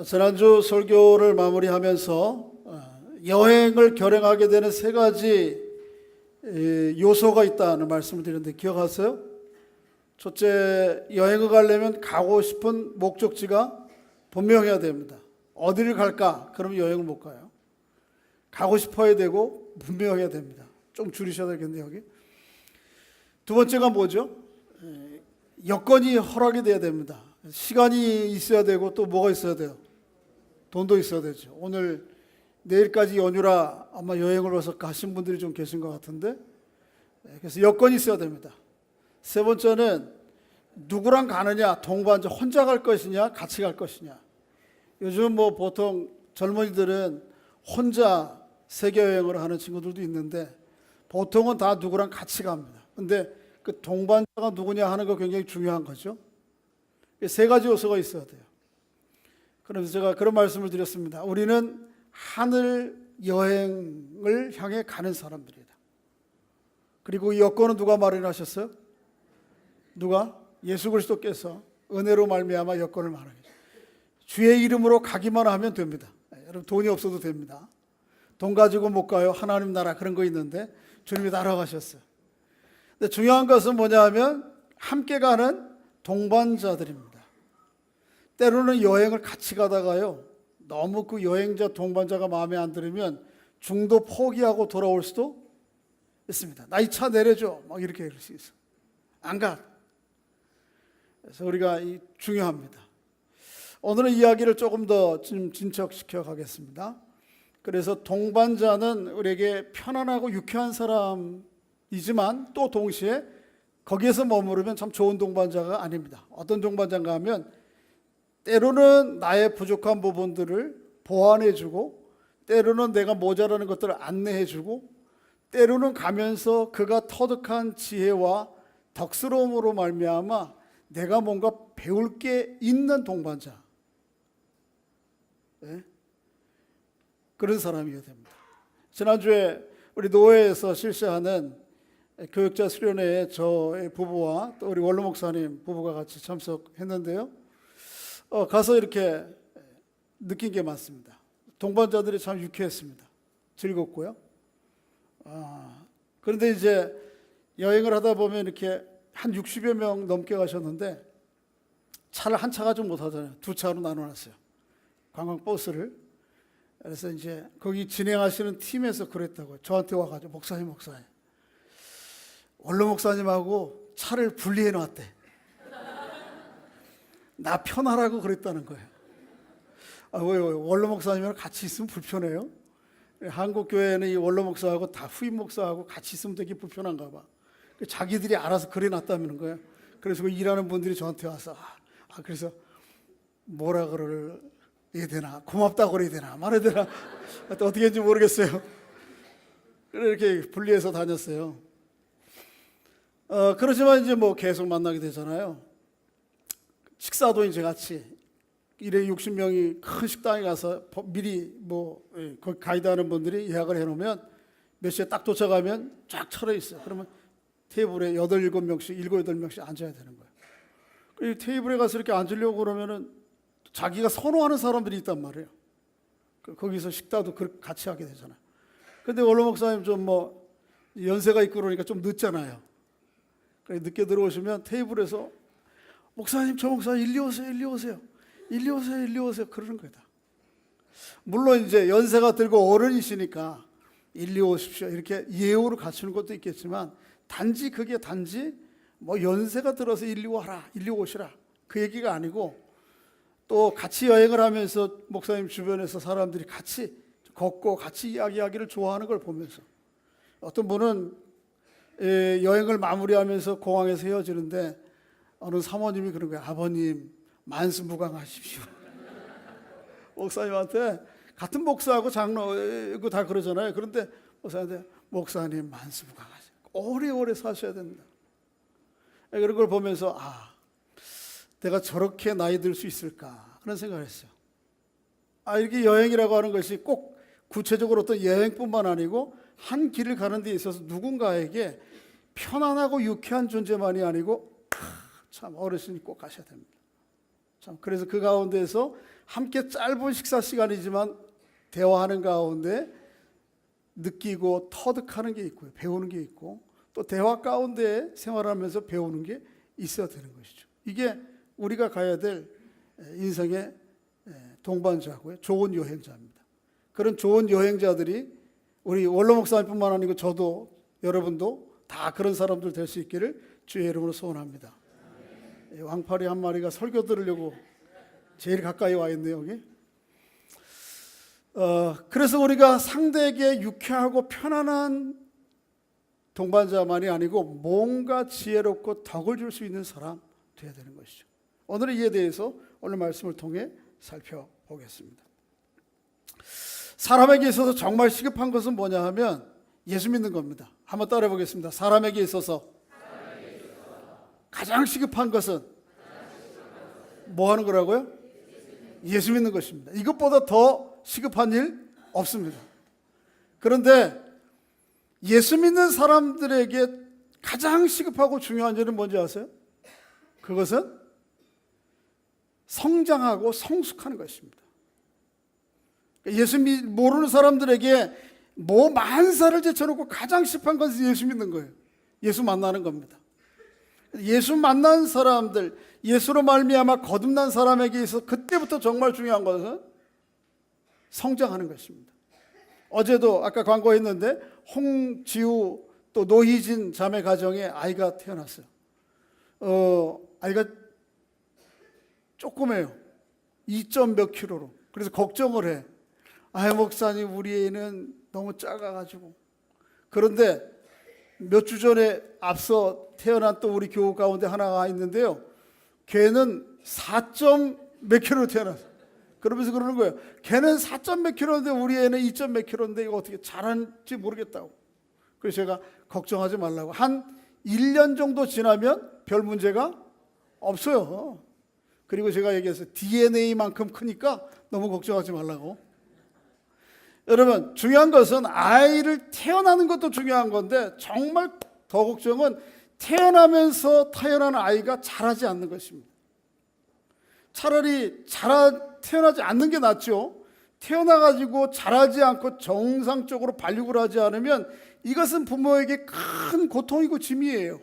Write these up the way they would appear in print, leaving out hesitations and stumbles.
지난주 설교를 마무리하면서 여행을 결행하게 되는 세 가지 요소가 있다는 말씀을 드렸는데 기억하세요? 첫째, 여행을 가려면 가고 싶은 목적지가 분명해야 됩니다. 어디를 갈까? 그러면 여행을 못 가요. 가고 싶어야 되고 분명해야 됩니다. 좀 줄이셔야 되겠네요, 여기. 두 번째가 뭐죠? 여건이 허락이 돼야 됩니다. 시간이 있어야 되고 또 뭐가 있어야 돼요? 돈도 있어야 되죠. 오늘 내일까지 연휴라 아마 여행을 와서 가신 분들이 좀 계신 것 같은데, 그래서 여건이 있어야 됩니다. 세 번째는 누구랑 가느냐, 동반자 혼자 갈 것이냐 같이 갈 것이냐. 요즘 뭐 보통 젊은이들은 혼자 세계 여행을 하는 친구들도 있는데 보통은 다 누구랑 같이 갑니다. 근데 그 동반자가 누구냐 하는 거 굉장히 중요한 거죠. 세 가지 요소가 있어야 돼요. 그래서 제가 그런 말씀을 드렸습니다. 우리는 하늘 여행을 향해 가는 사람들이다. 그리고 이 여건은 누가 마련하셨어요? 누가? 예수 그리스도께서 은혜로 말미암아 여건을 마련하셨어요. 주의 이름으로 가기만 하면 됩니다. 여러분 돈이 없어도 됩니다. 돈 가지고 못 가요. 하나님 나라 그런 거 있는데 주님이 날아가셨어요. 근데 중요한 것은 뭐냐 하면 함께 가는 동반자들입니다. 때로는 여행을 같이 가다가요, 너무 그 여행자 동반자가 마음에 안 들으면 중도 포기하고 돌아올 수도 있습니다. 나 이 차 내려줘 막 이렇게 할 수 있어. 안 가. 그래서 우리가 중요합니다. 오늘은 이야기를 조금 더 진척시켜 가겠습니다. 그래서 동반자는 우리에게 편안하고 유쾌한 사람이지만 또 동시에 거기에서 머무르면 참 좋은 동반자가 아닙니다. 어떤 동반자인가 하면 때로는 나의 부족한 부분들을 보완해주고, 때로는 내가 모자라는 것들을 안내해주고, 때로는 가면서 그가 터득한 지혜와 덕스러움으로 말미암아 내가 뭔가 배울 게 있는 동반자, 네? 그런 사람이어야 됩니다. 지난주에 우리 노회에서 실시하는 교육자 수련회에 저의 부부와 또 우리 원로 목사님 부부가 같이 참석했는데요. 가서 이렇게 느낀 게 많습니다. 동반자들이 참 유쾌했습니다. 즐겁고요. 그런데 이제 여행을 하다 보면 이렇게 한 60여 명 넘게 가셨는데 차를 한 차 가지고 못 하잖아요. 두 차로 나눠놨어요. 관광버스를. 그래서 이제 거기 진행하시는 팀에서 그랬다고요. 저한테 와가지고 목사님 원로 목사님하고 차를 분리해 놨대. 나 편하라고 그랬다는 거예요. 왜 원로 목사님이랑 같이 있으면 불편해요? 한국 교회는 이 원로 목사하고 다 후임 목사하고 같이 있으면 되게 불편한가 봐. 자기들이 알아서 그래놨다는 거예요. 그래서 그 일하는 분들이 저한테 와서 그래서 뭐라 그래야 되나, 고맙다고 그래야 되나 말해야 되나 어떻게 했는지 모르겠어요. 이렇게 분리해서 다녔어요. 그렇지만 이제 뭐 계속 만나게 되잖아요. 식사도 이제 같이 60명이 큰 식당에 가서 미리 거기 가이드 하는 분들이 예약을 해놓으면 몇 시에 딱 도착하면 쫙 차려 있어요. 그러면 테이블에 8, 7명씩, 7, 8명씩 앉아야 되는 거예요. 그 테이블에 가서 이렇게 앉으려고 그러면은 자기가 선호하는 사람들이 있단 말이에요. 거기서 식사도 같이 하게 되잖아요. 근데 원로 목사님 좀 연세가 있고 그러니까 좀 늦잖아요. 늦게 들어오시면 테이블에서 목사님, 저 목사님 일리 오세요 그러는 거다. 물론 이제 연세가 들고 어른이시니까 일리 오십시오 이렇게 예우를 갖추는 것도 있겠지만 그게 단지 연세가 들어서 일리 오시라 그 얘기가 아니고, 또 같이 여행을 하면서 목사님 주변에서 사람들이 같이 걷고 같이 이야기하기를 좋아하는 걸 보면서, 어떤 분은 여행을 마무리하면서 공항에서 헤어지는데 어느 사모님이 그런 거예요. 아버님 만수무강하십시오. 목사님한테, 같은 목사하고 장로 이거 다 그러잖아요. 그런데 목사님한테 목사님 만수무강하십시오. 오래오래 사셔야 된다. 그런 걸 보면서 내가 저렇게 나이 들 수 있을까 그런 생각을 했어요. 이렇게 여행이라고 하는 것이 꼭 구체적으로 어떤 여행뿐만 아니고 한 길을 가는 데 있어서 누군가에게 편안하고 유쾌한 존재만이 아니고 참 어르신이 꼭 가셔야 됩니다. 참, 그래서 그 가운데에서 함께 짧은 식사 시간이지만 대화하는 가운데 느끼고 터득하는 게 있고요. 배우는 게 있고 또 대화 가운데 생활하면서 배우는 게 있어야 되는 것이죠. 이게 우리가 가야 될 인생의 동반자고요. 좋은 여행자입니다. 그런 좋은 여행자들이 우리 원로 목사님뿐만 아니고 저도 여러분도 다 그런 사람들 될 수 있기를 주의 이름으로 소원합니다. 왕파리 한 마리가 설교 들으려고 제일 가까이 와 있네요. 여기. 그래서 우리가 상대에게 유쾌하고 편안한 동반자만이 아니고 뭔가 지혜롭고 덕을 줄 수 있는 사람 되어야 되는 것이죠. 오늘은 이에 대해서 오늘 말씀을 통해 살펴보겠습니다. 사람에게 있어서 정말 시급한 것은 뭐냐 하면 예수 믿는 겁니다. 한번 따라해 보겠습니다. 사람에게 있어서 가장 시급한 것은 뭐 하는 거라고요? 예수 믿는 것입니다. 이것보다 더 시급한 일 없습니다. 그런데 예수 믿는 사람들에게 가장 시급하고 중요한 일은 뭔지 아세요? 그것은 성장하고 성숙하는 것입니다. 예수 모르는 사람들에게 뭐 만사를 제쳐놓고 가장 시급한 것은 예수 믿는 거예요. 예수 만나는 겁니다. 예수 만난 사람들, 예수로 말미암아 거듭난 사람에게 있어서 그때부터 정말 중요한 것은 성장하는 것입니다. 어제도 아까 광고했는데 홍지우 또 노희진 자매 가정에 아이가 태어났어요. 아이가 조그매요. 2점 몇 킬로로. 그래서 걱정을 해. 목사님 우리 애는 너무 작아가지고. 그런데 몇 주 전에 앞서 태어난 또 우리 교우 가운데 하나가 있는데요. 걔는 4점 몇 킬로로 태어났어요. 그러면서 그러는 거예요. 걔는 4점 몇 킬로인데 우리 애는 2점 몇 킬로인데 이거 어떻게 잘하는지 모르겠다고. 그래서 제가 걱정하지 말라고. 한 1년 정도 지나면 별 문제가 없어요. 그리고 제가 얘기했어요. DNA만큼 크니까 너무 걱정하지 말라고. 여러분, 중요한 것은 아이를 태어나는 것도 중요한 건데 정말 더 걱정은 태어나면서 태어난 아이가 자라지 않는 것입니다. 차라리 태어나지 않는 게 낫죠. 태어나가지고 자라지 않고 정상적으로 발육을 하지 않으면 이것은 부모에게 큰 고통이고 짐이에요.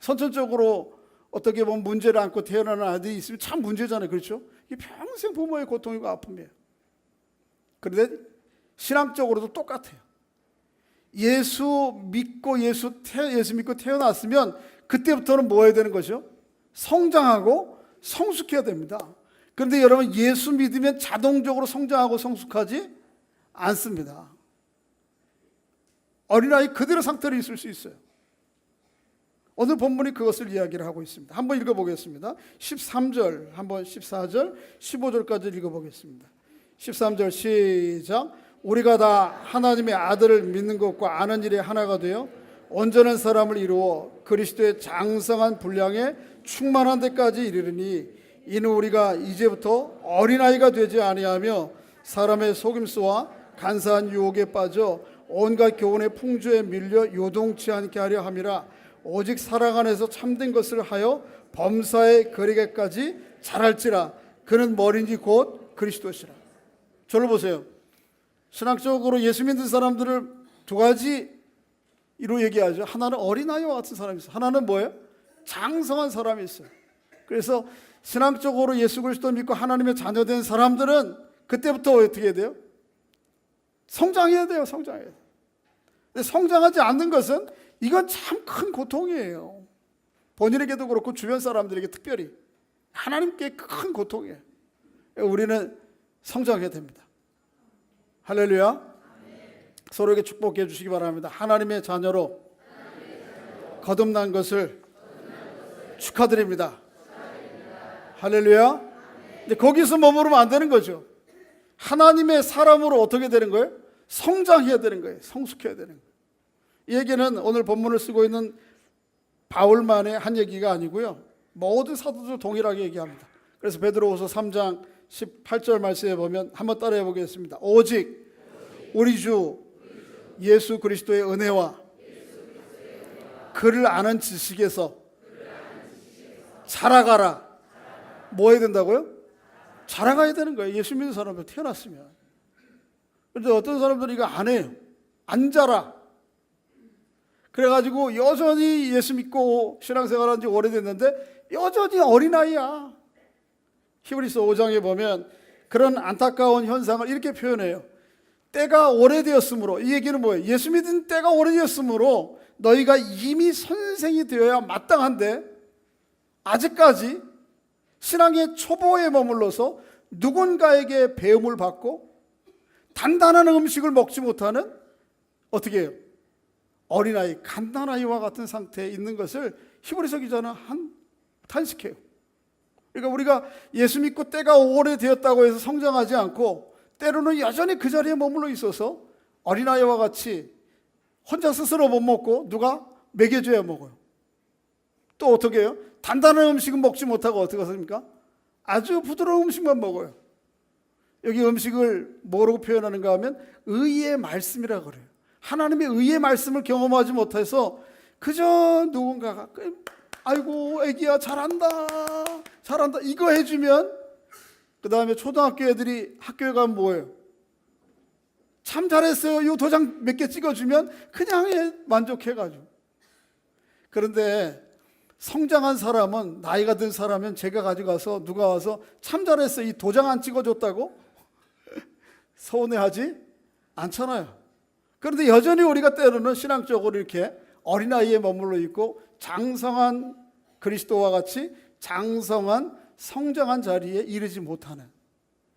선천적으로 어떻게 보면 문제를 안고 태어나는 아들이 있으면 참 문제잖아요. 그렇죠? 이게 평생 부모의 고통이고 아픔이에요. 그런데 신앙적으로도 똑같아요. 예수 믿고 태어났으면 그때부터는 뭐 해야 되는 것이요? 성장하고 성숙해야 됩니다. 그런데 여러분, 예수 믿으면 자동적으로 성장하고 성숙하지 않습니다. 어린아이 그대로 상태로 있을 수 있어요. 오늘 본문이 그것을 이야기를 하고 있습니다. 한번 읽어보겠습니다. 13절, 한번 14절, 15절까지 읽어보겠습니다. 13절 시작. 우리가 다 하나님의 아들을 믿는 것과 아는 일에 하나가 되어 온전한 사람을 이루어 그리스도의 장성한 분량에 충만한 데까지 이르르니 이는 우리가 이제부터 어린아이가 되지 아니하며 사람의 속임수와 간사한 유혹에 빠져 온갖 교훈의 풍조에 밀려 요동치 않게 하려 함이라. 오직 사랑 안에서 참된 것을 하여 범사에 거리게까지 자랄지라. 그는 뭐인지 곧 그리스도시라. 저를 보세요. 신학적으로 예수 믿는 사람들을 두 가지로 얘기하죠. 하나는 어린아이와 같은 사람이 있어요. 하나는 뭐예요? 장성한 사람이 있어요. 그래서 신학적으로 예수 그리스도 믿고 하나님의 자녀된 사람들은 그때부터 어떻게 해야 돼요? 성장해야 돼요. 성장해야 돼요. 근데 성장하지 않는 것은 이건 참 큰 고통이에요. 본인에게도 그렇고 주변 사람들에게 특별히 하나님께 큰 고통이에요. 우리는 성장해야 됩니다. 할렐루야. 서로에게 축복해 주시기 바랍니다. 하나님의 자녀로 거듭난 것을 축하드립니다. 할렐루야. 근데 거기서 머무르면 안 되는 거죠. 하나님의 사람으로 어떻게 되는 거예요? 성장해야 되는 거예요. 성숙해야 되는 거예요. 이 얘기는 오늘 본문을 쓰고 있는 바울만의 한 얘기가 아니고요. 모든 사도들 동일하게 얘기합니다. 그래서 베드로후서 3장 18절 말씀에 보면 한번 따라해 보겠습니다. 오직 우리 주 예수 그리스도의 은혜와 그를 아는 지식에서 자라가라. 뭐 해야 된다고요? 자라가야 되는 거예요. 예수 믿는 사람들 태어났으면. 그런데 어떤 사람들은 이거 안 해요. 안 자라. 그래가지고 여전히 예수 믿고 신앙생활한 지 오래됐는데 여전히 어린아이야. 히브리서 5장에 보면 그런 안타까운 현상을 이렇게 표현해요. 때가 오래되었으므로, 이 얘기는 뭐예요? 예수 믿은 때가 오래되었으므로 너희가 이미 선생이 되어야 마땅한데 아직까지 신앙의 초보에 머물러서 누군가에게 배움을 받고 단단한 음식을 먹지 못하는, 어떻게 해요? 어린아이, 갓난아이와 같은 상태에 있는 것을 히브리서 기자는 탄식해요. 그러니까 우리가 예수 믿고 때가 오래되었다고 해서 성장하지 않고 때로는 여전히 그 자리에 머물러 있어서 어린아이와 같이 혼자 스스로 못 먹고 누가 먹여줘야 먹어요. 또 어떻게 해요? 단단한 음식은 먹지 못하고 어떻게 하십니까? 아주 부드러운 음식만 먹어요. 여기 음식을 뭐라고 표현하는가 하면 의의 말씀이라고 그래요. 하나님의 의의 말씀을 경험하지 못해서 그저 누군가가 아이고 애기야 잘한다 잘한다 이거 해주면, 그 다음에 초등학교 애들이 학교에 가면 뭐예요? 참 잘했어요 이 도장 몇 개 찍어주면 그냥 만족해가지고. 그런데 성장한 사람은, 나이가 든 사람은 제가 가져가서 누가 와서 참 잘했어 이 도장 안 찍어줬다고 서운해하지 않잖아요. 그런데 여전히 우리가 때로는 신앙적으로 이렇게 어린아이에 머물러 있고 장성한 그리스도와 같이 장성한 성장한 자리에 이르지 못하는,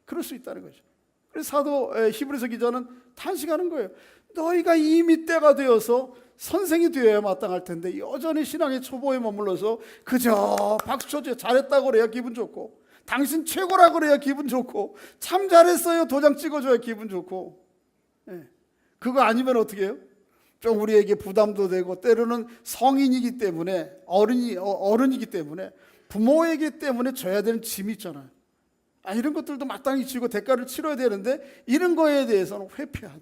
그럴 수 있다는 거죠. 그래서 사도 히브리서 기자는 탄식하는 거예요. 너희가 이미 때가 되어서 선생이 되어야 마땅할 텐데 여전히 신앙의 초보에 머물러서 그저 박수 쳐줘 잘했다고 그래야 기분 좋고, 당신 최고라고 그래야 기분 좋고, 참 잘했어요 도장 찍어줘야 기분 좋고, 그거 아니면 어떻게 해요? 좀 우리에게 부담도 되고, 때로는 성인이기 때문에 어른이기 때문에 부모이기 때문에 져야 되는 짐이 있잖아요. 이런 것들도 마땅히 지고 대가를 치러야 되는데 이런 거에 대해서는 회피하는,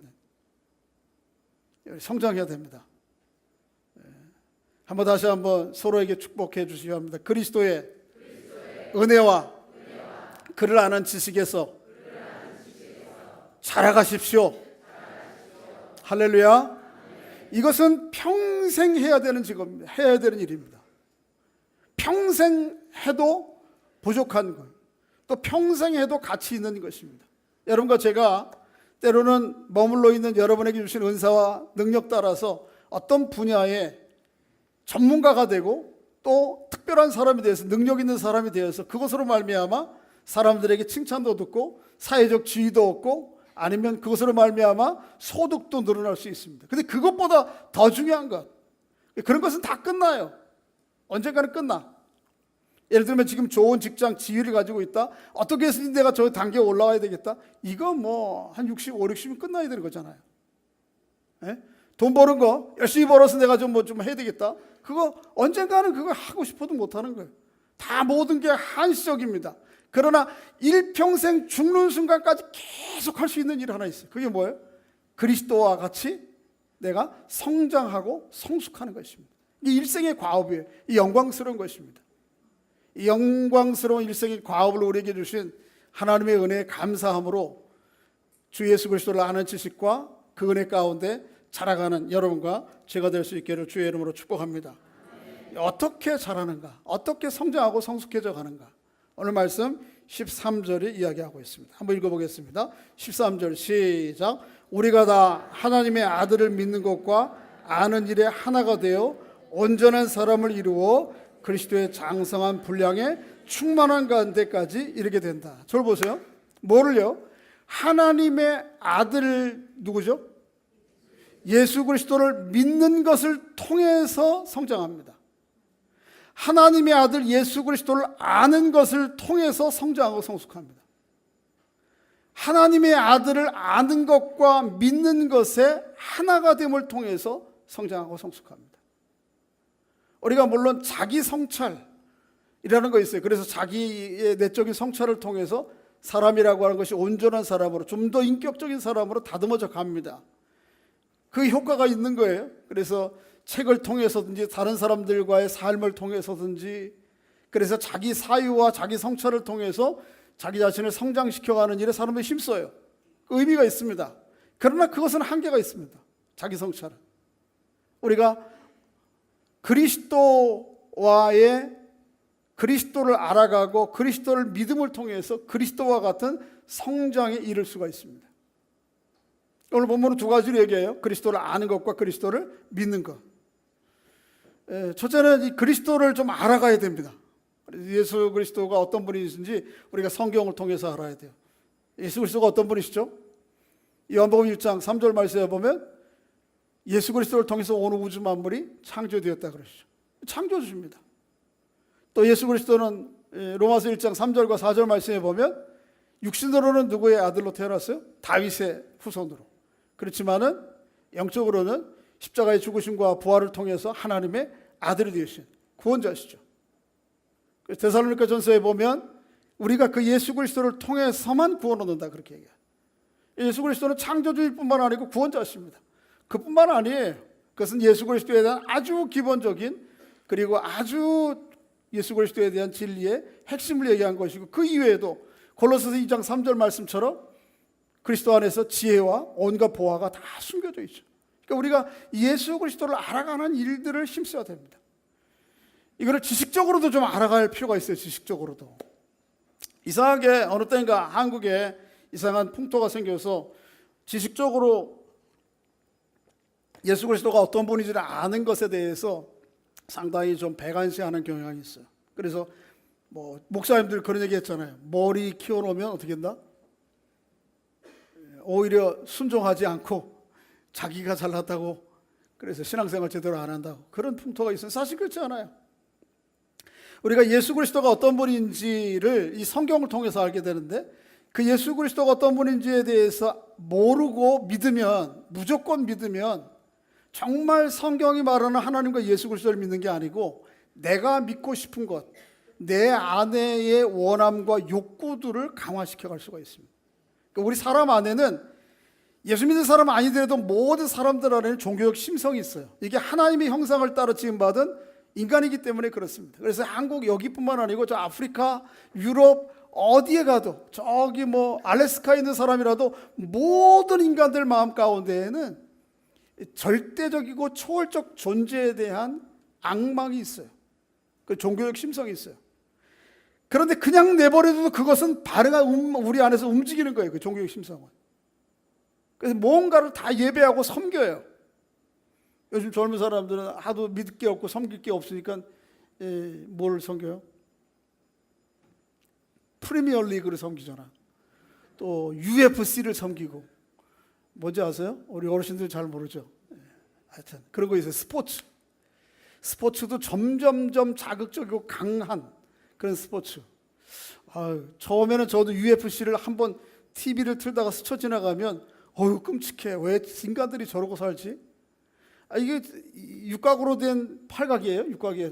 성장해야 됩니다. 한번 다시 한번 서로에게 축복해 주시기 바랍니다. 그리스도의 은혜와 그를 아는 지식에서 자라가십시오. 할렐루야. 이것은 평생 해야 되는 직업입니다. 해야 되는 일입니다. 평생 해도 부족한 것, 또 평생 해도 가치 있는 것입니다. 여러분과 제가 때로는 머물러 있는 여러분에게 주신 은사와 능력 따라서 어떤 분야에 전문가가 되고 또 특별한 사람이 되어서, 능력 있는 사람이 되어서 그것으로 말미암아 사람들에게 칭찬도 듣고 사회적 지위도 얻고, 아니면 그것으로 말미암아 소득도 늘어날 수 있습니다. 근데 그것보다 더 중요한 것, 그런 것은 다 끝나요. 언젠가는 끝나. 예를 들면 지금 좋은 직장 지위를 가지고 있다, 어떻게 해서 내가 저 단계에 올라가야 되겠다, 이거 뭐 한 65, 60이면 끝나야 되는 거잖아요. 돈 버는 거 열심히 벌어서 내가 좀 해야 되겠다, 그거 언젠가는 그거 하고 싶어도 못하는 거예요. 다 모든 게 한시적입니다. 그러나 일평생 죽는 순간까지 계속 할 수 있는 일 하나 있어요. 그게 뭐예요? 그리스도와 같이 내가 성장하고 성숙하는 것입니다. 이 일생의 과업이에요. 이 영광스러운 것입니다. 이 영광스러운 일생의 과업을 우리에게 주신 하나님의 은혜에 감사함으로 주 예수 그리스도를 아는 지식과 그 은혜 가운데 자라가는 여러분과 제가 될 수 있기를 주의 이름으로 축복합니다. 어떻게 자라는가? 어떻게 성장하고 성숙해져 가는가? 오늘 말씀 13절이 이야기하고 있습니다. 한번 읽어보겠습니다. 13절 시작. 우리가 다 하나님의 아들을 믿는 것과 아는 일에 하나가 되어 온전한 사람을 이루어 그리스도의 장성한 분량에 충만한 가운데까지 이르게 된다. 저를 보세요. 뭐를요? 하나님의 아들 누구죠? 예수 그리스도를 믿는 것을 통해서 성장합니다. 하나님의 아들 예수 그리스도를 아는 것을 통해서 성장하고 성숙합니다. 하나님의 아들을 아는 것과 믿는 것의 하나가 됨을 통해서 성장하고 성숙합니다. 우리가 물론 자기 성찰이라는 거 있어요. 그래서 자기의 내적인 성찰을 통해서 사람이라고 하는 것이 온전한 사람으로, 좀 더 인격적인 사람으로 다듬어져 갑니다. 그 효과가 있는 거예요. 그래서 책을 통해서든지 다른 사람들과의 삶을 통해서든지 그래서 자기 사유와 자기 성찰을 통해서 자기 자신을 성장시켜가는 일에 사람들이 힘써요. 그 의미가 있습니다. 그러나 그것은 한계가 있습니다. 자기 성찰은. 우리가 그리스도를 알아가고 그리스도를 믿음을 통해서 그리스도와 같은 성장에 이를 수가 있습니다. 오늘 본문은 두 가지로 얘기해요. 그리스도를 아는 것과 그리스도를 믿는 것. 첫째는 이 그리스도를 좀 알아가야 됩니다. 예수 그리스도가 어떤 분이신지 우리가 성경을 통해서 알아야 돼요. 예수 그리스도가 어떤 분이시죠? 요한복음 1장 3절 말씀에 보면 예수 그리스도를 통해서 온 우주 만물이 창조되었다 그러시죠. 창조주입니다. 또 예수 그리스도는 로마서 1장 3절과 4절 말씀에 보면 육신으로는 누구의 아들로 태어났어요? 다윗의 후손으로. 그렇지만은 영적으로는 십자가의 죽으심과 부활을 통해서 하나님의 아들이 되신 구원자시죠. 데살로니가 전서에 보면 우리가 그 예수 그리스도를 통해서만 구원 얻는다 그렇게 얘기해요. 예수 그리스도는 창조주일 뿐만 아니고 구원자십니다. 그뿐만 아니에요. 그것은 예수 그리스도에 대한 아주 기본적인 그리고 아주 예수 그리스도에 대한 진리의 핵심을 얘기한 것이고 그 이외에도 골로새서 2장 3절 말씀처럼 그리스도 안에서 지혜와 온갖 보화가 다 숨겨져 있죠. 그러니까 우리가 예수 그리스도를 알아가는 일들을 힘써야 됩니다. 이거를 지식적으로도 좀 알아갈 필요가 있어요. 지식적으로도. 이상하게 어느 때인가 한국에 이상한 풍토가 생겨서 지식적으로 예수 그리스도가 어떤 분인지를 아는 것에 대해서 상당히 좀 배관시하는 경향이 있어요. 그래서 뭐 목사님들 그런 얘기 했잖아요. 머리 키워놓으면 어떻게 된다? 오히려 순종하지 않고 자기가 잘났다고 그래서 신앙생활 제대로 안 한다고 그런 풍토가 있어요. 사실 그렇지 않아요. 우리가 예수 그리스도가 어떤 분인지를 이 성경을 통해서 알게 되는데 그 예수 그리스도가 어떤 분인지에 대해서 모르고 믿으면 무조건 믿으면 정말 성경이 말하는 하나님과 예수 그리스도를 믿는 게 아니고 내가 믿고 싶은 것, 내 안에의 원함과 욕구들을 강화시켜 갈 수가 있습니다. 그러니까 우리 사람 안에는 예수 믿는 사람 아니더라도 모든 사람들 안에는 종교적 심성이 있어요. 이게 하나님의 형상을 따라 지음받은 인간이기 때문에 그렇습니다. 그래서 한국 여기뿐만 아니고 저 아프리카, 유럽 어디에 가도 저기 뭐 알래스카에 있는 사람이라도 모든 인간들 마음 가운데에는 절대적이고 초월적 존재에 대한 악망이 있어요. 그 종교적 심성이 있어요. 그런데 그냥 내버려둬도 그것은 우리 안에서 움직이는 거예요. 그 종교적 심성은. 그래서 뭔가를 다 예배하고 섬겨요. 요즘 젊은 사람들은 하도 믿을 게 없고 섬길 게 없으니까 뭘 섬겨요? 프리미어 리그를 섬기잖아. 또 UFC를 섬기고. 뭔지 아세요? 우리 어르신들 잘 모르죠. 하여튼 그런 거 있어요. 스포츠도 점점점 자극적이고 강한 그런 스포츠. 처음에는 저도 UFC를 한번 TV를 틀다가 스쳐 지나가면 끔찍해. 왜 인간들이 저러고 살지? 이게 육각으로 된 팔각이에요. 육각이에요.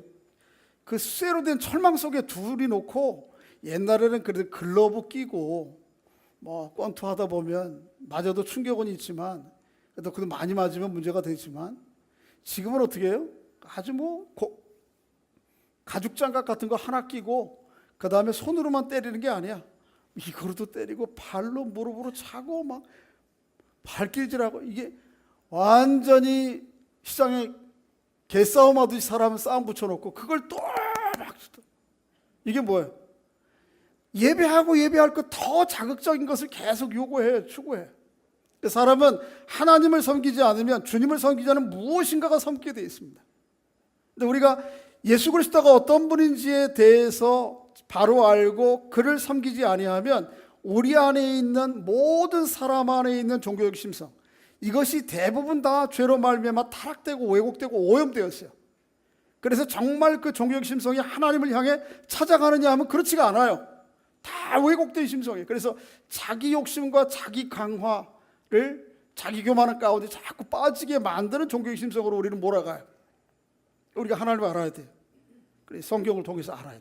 그 쇠로 된 철망 속에 둘이 놓고 옛날에는 그래도 글러브 끼고 뭐 권투하다 보면 맞아도 충격은 있지만 그래도 많이 맞으면 문제가 되지만 지금은 어떻게 해요? 아주 가죽 장갑 같은 거 하나 끼고 그 다음에 손으로만 때리는 게 아니야. 이거로도 때리고 발로 무릎으로 차고 막 발길질하고 이게 완전히 시장에 개싸움 하듯이 사람은 싸움 붙여놓고 그걸 또 막 이게 뭐예요? 예배하고 예배할 것 더 자극적인 것을 계속 요구해 추구해. 사람은 하나님을 섬기지 않으면 주님을 섬기지 않으면 무엇인가가 섬기게 되어 있습니다. 근데 우리가 예수 그리스도가 어떤 분인지에 대해서 바로 알고 그를 섬기지 아니하면 우리 안에 있는 모든 사람 안에 있는 종교적 심성 이것이 대부분 다 죄로 말미암아 타락되고 왜곡되고 오염되었어요. 그래서 정말 그 종교적 심성이 하나님을 향해 찾아가느냐 하면 그렇지가 않아요. 다 왜곡된 심성이에요. 그래서 자기 욕심과 자기 강화를 자기 교만한 가운데 자꾸 빠지게 만드는 종교적 심성으로 우리는 몰아가요. 우리가 하나님을 알아야 돼요. 그래서 성경을 통해서 알아야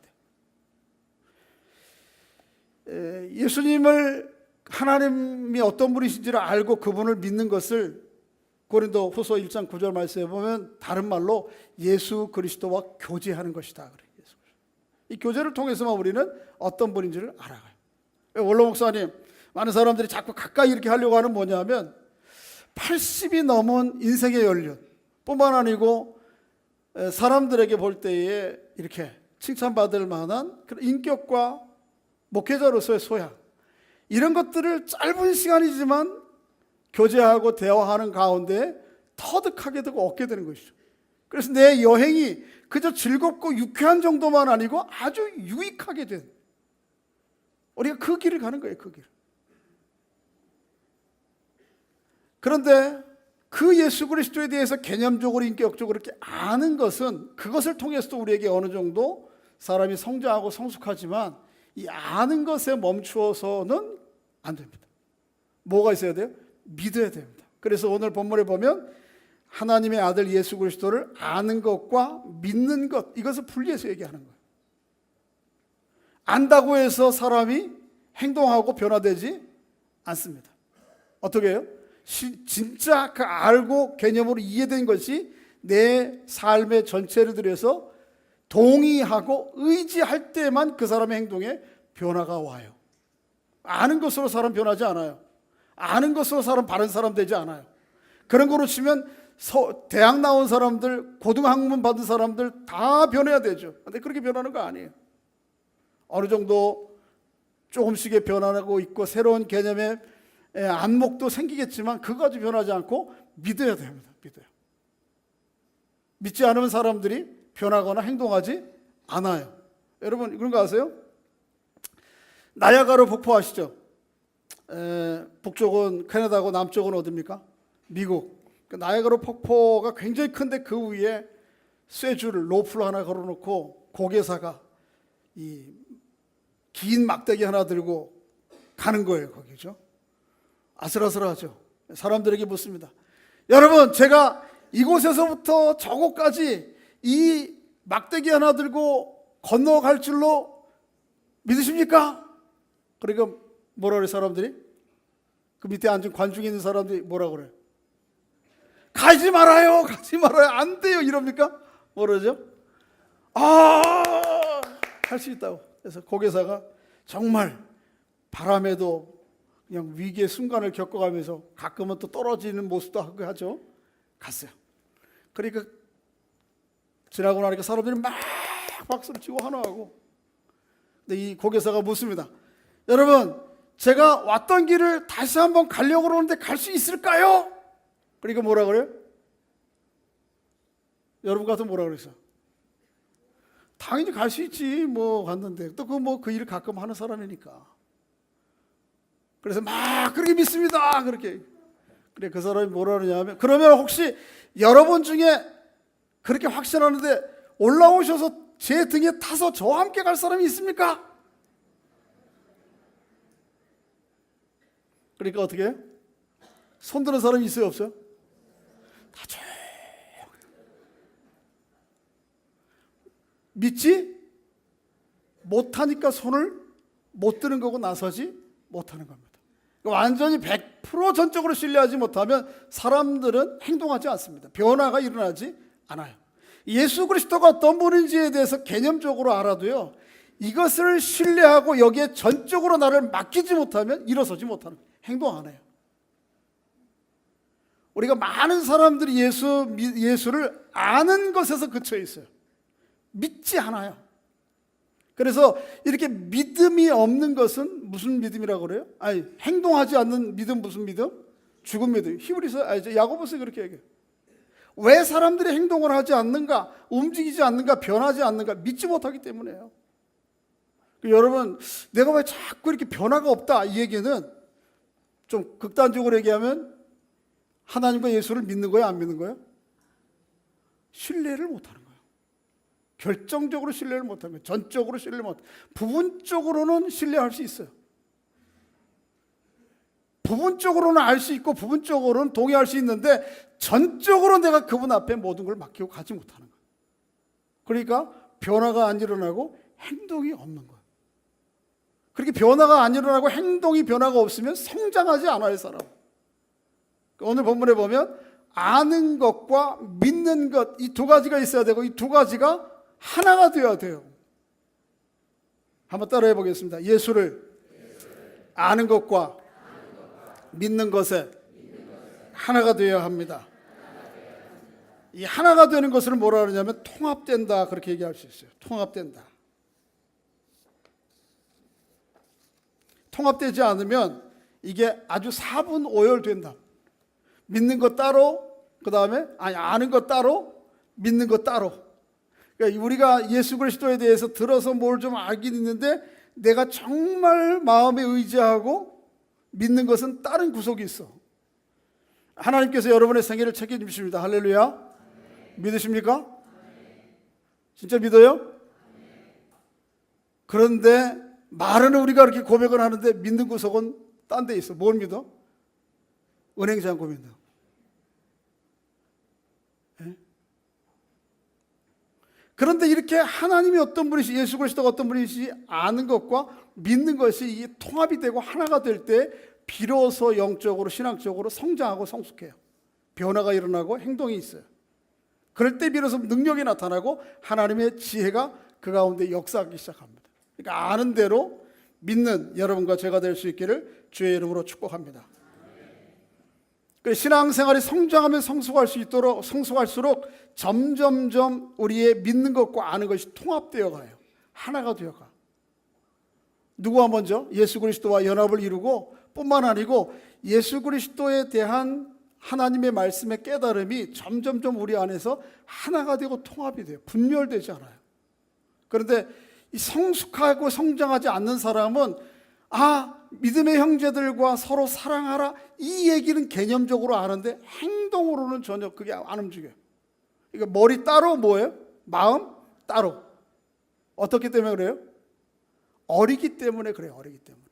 돼요. 예수님을 하나님이 어떤 분이신지를 알고 그분을 믿는 것을 고린도 후서 1장 9절 말씀에 보면 다른 말로 예수 그리스도와 교제하는 것이다. 그래요. 이 교제를 통해서만 우리는 어떤 분인지를 알아가요. 원로 목사님, 많은 사람들이 자꾸 가까이 이렇게 하려고 하는 뭐냐면 80이 넘은 인생의 연륜 뿐만 아니고 사람들에게 볼 때에 이렇게 칭찬받을 만한 그런 인격과 목회자로서의 소양, 이런 것들을 짧은 시간이지만 교제하고 대화하는 가운데 터득하게 되고 얻게 되는 것이죠. 그래서 내 여행이 그저 즐겁고 유쾌한 정도만 아니고 아주 유익하게 된, 우리가 그 길을 가는 거예요. 그 길. 그런데 그 예수 그리스도에 대해서 개념적으로 인격적으로 이렇게 아는 것은, 그것을 통해서도 우리에게 어느 정도 사람이 성장하고 성숙하지만 이 아는 것에 멈추어서는 안 됩니다. 뭐가 있어야 돼요? 믿어야 됩니다. 그래서 오늘 본문에 보면 하나님의 아들 예수 그리스도를 아는 것과 믿는 것, 이것을 분리해서 얘기하는 거예요. 안다고 해서 사람이 행동하고 변화되지 않습니다. 어떻게 해요? 진짜 그 알고 개념으로 이해된 것이 내 삶의 전체를 들여서 동의하고 의지할 때만 그 사람의 행동에 변화가 와요. 아는 것으로 사람 변하지 않아요. 아는 것으로 사람 바른 사람 되지 않아요. 그런 거로 치면 대학 나온 사람들, 고등학문 받은 사람들 다 변해야 되죠. 근데 그렇게 변하는 거 아니에요. 어느 정도 조금씩의 변화하고 있고 새로운 개념의 안목도 생기겠지만 그거 가지고 변하지 않고 믿어야 됩니다. 믿어요. 믿지 않으면 사람들이 변하거나 행동하지 않아요. 여러분 그런 거 아세요? 나야가라 폭포 아시죠? 북쪽은 캐나다고 남쪽은 어디입니까? 미국. 나야가라 폭포가 굉장히 큰데 그 위에 쇠줄을, 로프를 하나 걸어놓고 고개사가 이 긴 막대기 하나 들고 가는 거예요. 거기죠. 아슬아슬하죠. 사람들에게 묻습니다. 여러분, 제가 이곳에서부터 저곳까지 이 막대기 하나 들고 건너갈 줄로 믿으십니까? 그러니까 뭐라 그래 사람들이? 그 밑에 앉은 관중에 있는 사람들이 뭐라 그래? 가지 말아요. 가지 말아요. 안 돼요. 이럽니까? 뭐라 그러죠? 할 수 있다고. 그래서 고개사가 정말 바람에도 그냥 위기의 순간을 겪어가면서 가끔은 또 떨어지는 모습도 하고 하죠. 갔어요. 그러니까 지나고 나니까 사람들이 막 박수를 치고 환호하고. 근데 이 고개사가 묻습니다. 여러분, 제가 왔던 길을 다시 한번 가려고 그러는데 갈 수 있을까요? 그러니까 뭐라 그래요? 여러분 같으면 뭐라 그랬어? 당연히 갈 수 있지. 뭐 갔는데 또 그 일을 가끔 하는 사람이니까. 그래서 막 그렇게 믿습니다. 그렇게. 그래, 그 사람이 뭐라 그러냐면, 그러면 혹시 여러분 중에 그렇게 확신하는데 올라오셔서 제 등에 타서 저와 함께 갈 사람이 있습니까? 그러니까 어떻게 해요? 손 드는 사람이 있어요, 없어요? 다 조용히. 믿지 못하니까 손을 못 드는 거고 나서지 못하는 겁니다. 완전히 100% 전적으로 신뢰하지 못하면 사람들은 행동하지 않습니다. 변화가 일어나지 않아요. 예수 그리스도가 어떤 분인지에 대해서 개념적으로 알아도요, 이것을 신뢰하고 여기에 전적으로 나를 맡기지 못하면 일어서지 못하는 거예요. 행동 안 해요. 우리가 많은 사람들이 예수를 아는 것에서 그쳐 있어요. 믿지 않아요. 그래서 이렇게 믿음이 없는 것은 무슨 믿음이라고 그래요? 아니, 행동하지 않는 믿음, 무슨 믿음? 죽은 믿음. 히브리서, 야고보서 그렇게 얘기해요. 왜 사람들이 행동을 하지 않는가, 움직이지 않는가, 변하지 않는가? 믿지 못하기 때문에요. 여러분, 내가 왜 자꾸 이렇게 변화가 없다, 이 얘기는 좀 극단적으로 얘기하면 하나님과 예수를 믿는 거예요, 안 믿는 거예요? 신뢰를 못하는 거예요. 결정적으로 신뢰를 못하는 거예요. 전적으로 신뢰를 못하는 거예요. 부분적으로는 신뢰할 수 있어요. 부분적으로는 알 수 있고 부분적으로는 동의할 수 있는데 전적으로 내가 그분 앞에 모든 걸 맡기고 가지 못하는 거예요. 그러니까 변화가 안 일어나고 행동이 없는 거예요. 그렇게 변화가 안 일어나고 행동이 변화가 없으면 성장하지 않아요, 사람. 오늘 본문에 보면 아는 것과 믿는 것, 이 두 가지가 있어야 되고 이 두 가지가 하나가 되어야 돼요. 한번 따라해 보겠습니다. 예수를 아는 것과 믿는 것에 하나가 되어야 합니다. 이 하나가 되는 것을 뭐라 그러냐면 통합된다, 그렇게 얘기할 수 있어요. 통합된다. 통합되지 않으면 이게 아주 사분오열된다. 믿는 것 따로, 그 다음에 아는 것 따로, 믿는 것 따로. 그러니까 우리가 예수 그리스도에 대해서 들어서 뭘 좀 알긴 있는데 내가 정말 마음에 의지하고 믿는 것은 다른 구석이 있어. 하나님께서 여러분의 생애를 책임지십니다. 할렐루야. 믿으십니까? 진짜 믿어요? 그런데 말은 우리가 그렇게 고백을 하는데 믿는 구석은 딴 데 있어. 뭘 믿어? 은행 잔고 믿어. 예? 그런데 이렇게 하나님이 어떤 분이시, 예수 그리스도가 어떤 분이시 아는 것과 믿는 것이 이 통합이 되고 하나가 될 때 비로소 영적으로 신앙적으로 성장하고 성숙해요. 변화가 일어나고 행동이 있어요. 그럴 때 비로소 능력이 나타나고 하나님의 지혜가 그 가운데 역사하기 시작합니다. 그러니까 아는 대로 믿는 여러분과 제가 될 수 있기를 주의 이름으로 축복합니다. 신앙생활이 성장하면 성숙할수록 점점점 우리의 믿는 것과 아는 것이 통합되어 가요. 하나가 되어 가. 누구와 먼저? 예수 그리스도와 연합을 이루고 뿐만 아니고 예수 그리스도에 대한 하나님의 말씀의 깨달음이 점점점 우리 안에서 하나가 되고 통합이 돼요. 분열되지 않아요. 그런데 이 성숙하고 성장하지 않는 사람은 믿음의 형제들과 서로 사랑하라, 이 얘기는 개념적으로 아는데 행동으로는 전혀 그게 안 움직여요. 그러니까 머리 따로 뭐예요? 마음 따로. 어떻기 때문에 그래요? 어리기 때문에 그래요. 어리기 때문에.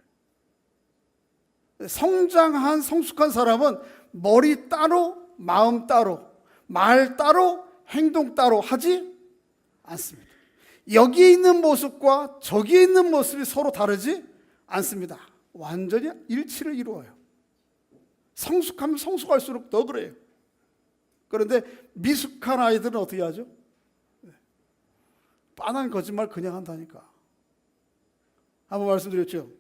성장한 성숙한 사람은 머리 따로, 마음 따로, 말 따로, 행동 따로 하지 않습니다. 여기에 있는 모습과 저기에 있는 모습이 서로 다르지 않습니다. 완전히 일치를 이루어요. 성숙하면 성숙할수록 더 그래요. 그런데 미숙한 아이들은 어떻게 하죠? 빤한 거짓말 그냥 한다니까. 한번 말씀드렸죠.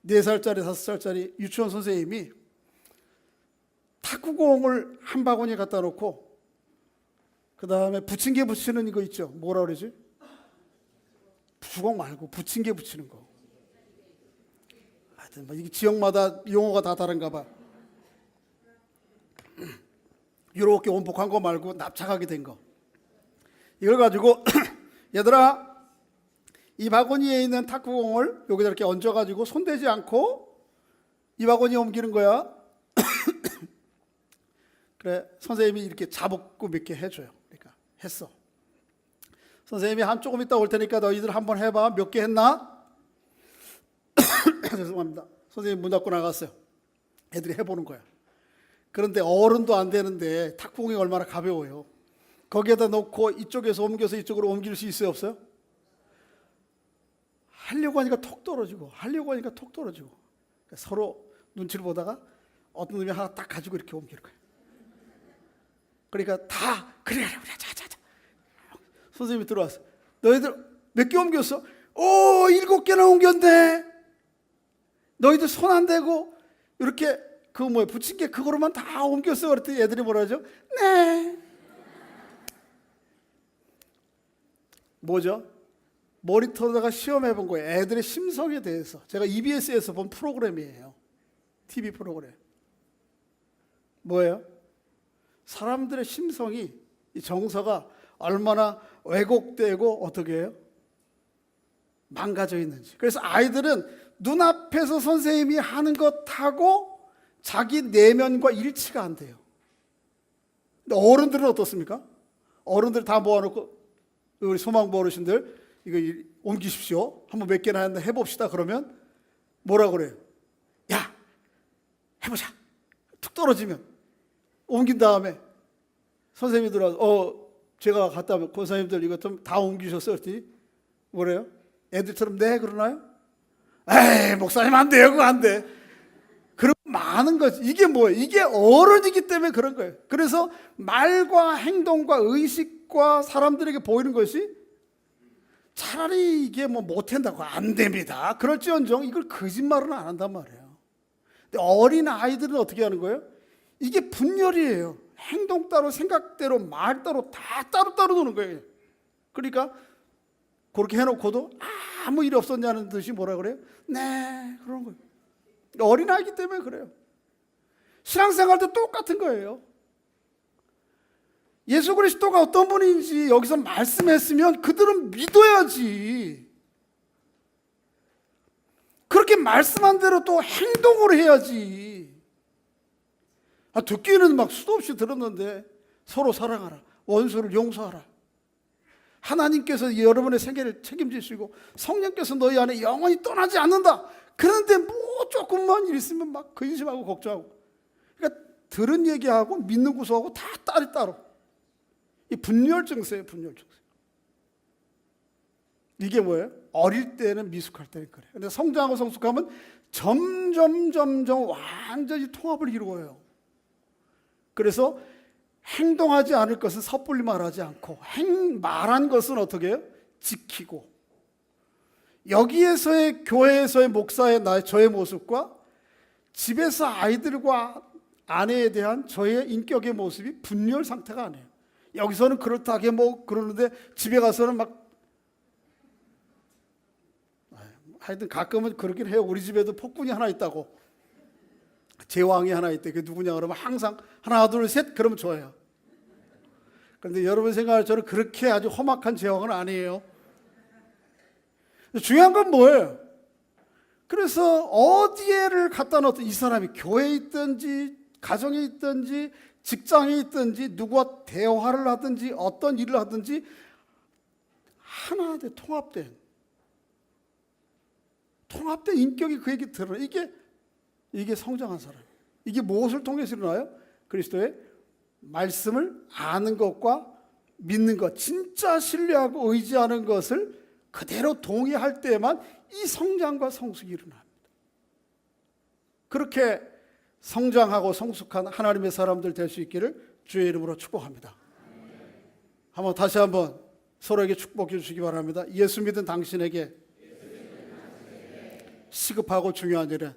4살짜리 5살짜리 유치원 선생님이 탁구공을 한 바구니에 갖다 놓고 그 다음에 부침개 붙이는 이거 있죠. 뭐라 그러지? 주걱 말고 부침개 붙이는 거. 하여튼 이게 지역마다 용어가 다 다른가 봐. 이렇게 원복한 거 말고 납작하게 된 거. 이걸 가지고 얘들아, 이 바구니에 있는 탁구공을 여기다 이렇게 얹어가지고 손대지 않고 이 바구니에 옮기는 거야. 그래, 선생님이 이렇게 잡고 몇 개 해줘요. 그러니까 했어. 선생님이 한 조금 있다 올 테니까 너희들 한번 해봐. 몇 개 했나? 죄송합니다. 선생님 문 닫고 나갔어요. 애들이 해보는 거야. 그런데 어른도 안 되는데 탁구공이 얼마나 가벼워요. 거기에다 놓고 이쪽에서 옮겨서 이쪽으로 옮길 수 있어요, 없어요? 하려고 하니까 톡 떨어지고 하려고 하니까 톡 떨어지고. 그러니까 서로 눈치를 보다가 어떤 놈이 하나 딱 가지고 이렇게 옮기는 거예요. 그러니까 다 그래 자자자. 선생님이 들어왔어. 너희들 몇 개 옮겼어? 7개나 옮겼네. 너희들 손 안 대고 이렇게 부침개 그거로만 다 옮겼어. 그랬더니 애들이 뭐라 하죠? 네. 뭐죠? 모니터에다가 시험해 본 거예요. 애들의 심성에 대해서. 제가 EBS에서 본 프로그램이에요. TV 프로그램. 뭐예요? 사람들의 심성이, 이 정서가 얼마나 왜곡되고 어떻게 해요? 망가져 있는지. 그래서 아이들은 눈앞에서 선생님이 하는 것하고 자기 내면과 일치가 안 돼요. 근데 어른들은 어떻습니까? 어른들 다 모아놓고 우리 소망부 어르신들 이거 옮기십시오. 한번 몇 개나 해봅시다. 그러면 뭐라 그래요? 야, 해보자. 툭 떨어지면 옮긴 다음에 선생님이 들어와서 제가 갔다 오면 권사님들 이거 좀 다 옮기셨어요? 그랬더니 뭐래요? 애들처럼 네 그러나요? 에이, 목사님 안 돼요. 그거 안 돼. 그럼 많은 거지. 이게 뭐예요? 이게 어른이기 때문에 그런 거예요. 그래서 말과 행동과 의식과 사람들에게 보이는 것이 차라리 이게 뭐 못한다고 안 됩니다. 그럴지언정 이걸 거짓말은 안 한단 말이에요. 근데 어린 아이들은 어떻게 하는 거예요? 이게 분열이에요. 행동 따로 생각대로 말 따로 다 따로따로 노는 거예요. 그러니까 그렇게 해놓고도 아무 일 없었냐는 듯이 뭐라 그래요? 네, 그런 거예요. 어린아이기 때문에 그래요. 신앙생활도 똑같은 거예요. 예수 그리스도가 어떤 분인지 여기서 말씀했으면 그들은 믿어야지. 그렇게 말씀한 대로 또 행동을 해야지. 듣기는 막 수도 없이 들었는데 서로 사랑하라, 원수를 용서하라, 하나님께서 여러분의 생애를 책임지시고 성령께서 너희 안에 영원히 떠나지 않는다. 그런데 뭐 조금만 일 있으면 막 근심하고 걱정하고. 그러니까 들은 얘기하고 믿는 구조하고 다 따로. 이 분열 증세예요, 분열 증세. 이게 뭐예요? 어릴 때는 미숙할 때는 그래요. 근데 성장하고 성숙하면 점점 완전히 통합을 이루어요. 그래서 행동하지 않을 것은 섣불리 말하지 않고 말한 것은 어떻게 해요? 지키고. 여기에서의 교회에서의 목사의 저의 모습과 집에서 아이들과 아내에 대한 저의 인격의 모습이 분열 상태가 아니에요. 여기서는 그렇다게 뭐 그러는데 집에 가서는 막 하여튼 가끔은 그러긴 해요. 우리 집에도 폭군이 하나 있다고. 제왕이 하나 있대. 그게 누구냐 그러면 항상 하나 둘 셋 그러면 좋아요. 그런데 여러분 생각할 저는 그렇게 아주 험악한 제왕은 아니에요. 중요한 건 뭐예요? 그래서 어디에를 갖다 놓든 이 사람이 교회에 있든지 가정에 있든지 직장에 있든지 누구와 대화를 하든지 어떤 일을 하든지 하나 돼 통합된 인격이 그에게 드러나. 이게 성장한 사람. 이게 무엇을 통해서 일어나요? 그리스도의 말씀을 아는 것과 믿는 것, 진짜 신뢰하고 의지하는 것을 그대로 동의할 때만 이 성장과 성숙이 일어납니다. 그렇게 성장하고 성숙한 하나님의 사람들 될 수 있기를 주의 이름으로 축복합니다. 다시 한번 서로에게 축복해 주시기 바랍니다. 예수 믿은 당신에게 시급하고 중요한 일은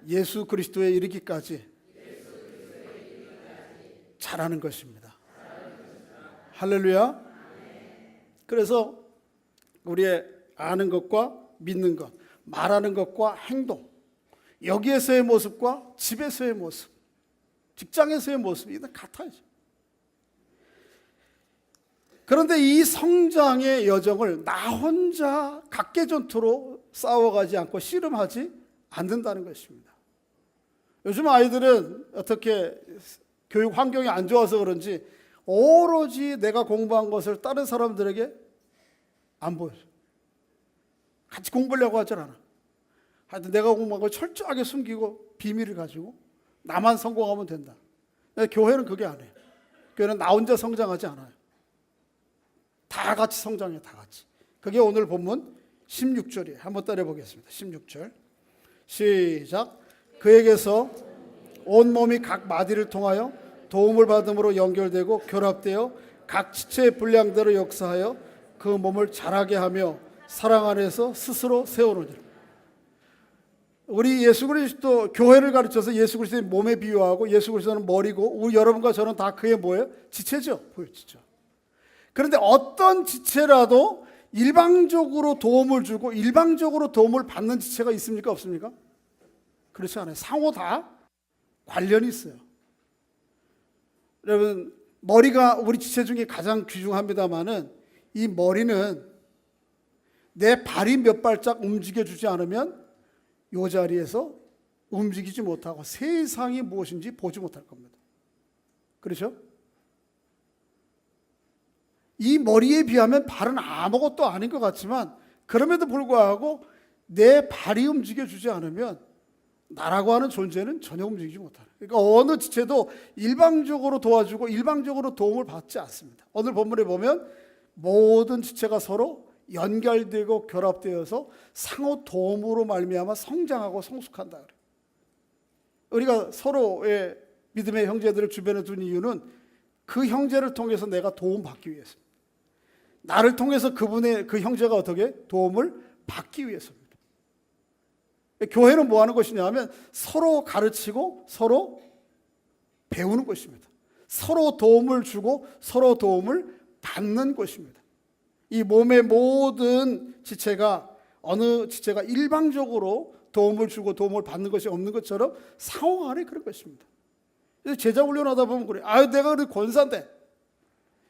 예수 그리스도에 이르기까지 잘하는 것입니다. 할렐루야. 그래서 우리의 아는 것과 믿는 것, 말하는 것과 행동, 여기에서의 모습과 집에서의 모습, 직장에서의 모습이 같아야죠. 그런데 이 성장의 여정을 나 혼자 각개전투로 싸워가지 않고 씨름하지 않는다는 것입니다. 요즘 아이들은 어떻게 교육 환경이 안 좋아서 그런지 오로지 내가 공부한 것을 다른 사람들에게 안 보여줘. 같이 공부하려고 하질 않아. 하여튼 내가 공부한 걸 철저하게 숨기고 비밀을 가지고 나만 성공하면 된다. 교회는 그게 안 해요. 교회는 나 혼자 성장하지 않아요. 다 같이 성장해, 다 같이. 그게 오늘 본문 16절이에요. 한번 따라해보겠습니다. 16절 시작. 그에게서 온 몸이 각 마디를 통하여 도움을 받음으로 연결되고 결합되어 각 지체의 분량대로 역사하여 그 몸을 자라게 하며 사랑 안에서 스스로 세우느니라. 우리 예수 그리스도 교회를 가르쳐서 예수 그리스도의 몸에 비유하고 예수 그리스도는 머리고 우리 여러분과 저는 다 그의 뭐예요? 지체죠. 보여지죠. 그런데 어떤 지체라도 일방적으로 도움을 주고 일방적으로 도움을 받는 지체가 있습니까? 없습니까? 그렇지 않아요. 상호 다 관련이 있어요. 여러분 머리가 우리 지체 중에 가장 귀중합니다마는 이 머리는 내 발이 몇 발짝 움직여주지 않으면 이 자리에서 움직이지 못하고 세상이 무엇인지 보지 못할 겁니다. 그렇죠? 이 머리에 비하면 발은 아무것도 아닌 것 같지만 그럼에도 불구하고 내 발이 움직여주지 않으면 나라고 하는 존재는 전혀 움직이지 못하는. 그러니까 어느 지체도 일방적으로 도와주고 일방적으로 도움을 받지 않습니다. 오늘 본문에 보면 모든 지체가 서로 연결되고 결합되어서 상호 도움으로 말미암아 성장하고 성숙한다 그래요. 우리가 서로의 믿음의 형제들을 주변에 둔 이유는 그 형제를 통해서 내가 도움받기 위해서입니다. 나를 통해서 그 형제가 어떻게 도움을 받기 위해서입니다. 교회는 뭐 하는 것이냐 하면 서로 가르치고 서로 배우는 것입니다. 서로 도움을 주고 서로 도움을 받는 것입니다. 이 몸의 모든 지체가 어느 지체가 일방적으로 도움을 주고 도움을 받는 것이 없는 것처럼 상호 간에 그런 것입니다. 그래서 제자 훈련하다 보면 그래. 내가 그래 권사인데.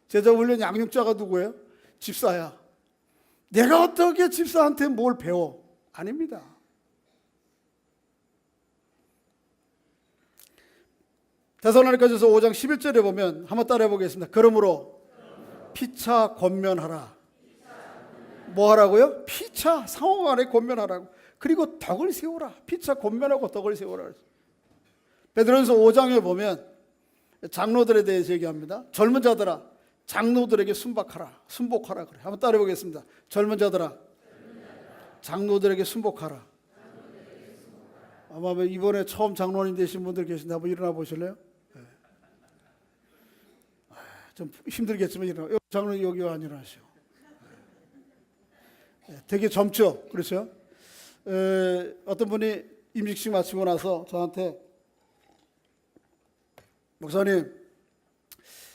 제자 훈련 양육자가 누구예요? 집사야. 내가 어떻게 집사한테 뭘 배워? 아닙니다. 데살로니가전서 5장 11절에 보면 한번 따라해 보겠습니다. 그러므로 피차 권면하라. 뭐 하라고요? 피차 상호 간에 권면하라고. 그리고 덕을 세우라. 피차 권면하고 덕을 세우라. 베드로전서 5장에 보면 장로들에 대해서 얘기합니다. 젊은 자들아 장로들에게 순복하라 그래. 한번 따라해 보겠습니다. 젊은 자들아 장로들에게 순복하라. 아마 이번에 처음 장로님 되신 분들 계신데 한번 일어나 보실래요? 네. 좀 힘들겠지만 일어나. 장로님 여기 안 일어나시오. 네. 되게 젊죠? 그렇죠? 어떤 분이 임직식 마치고 나서 저한테 목사님,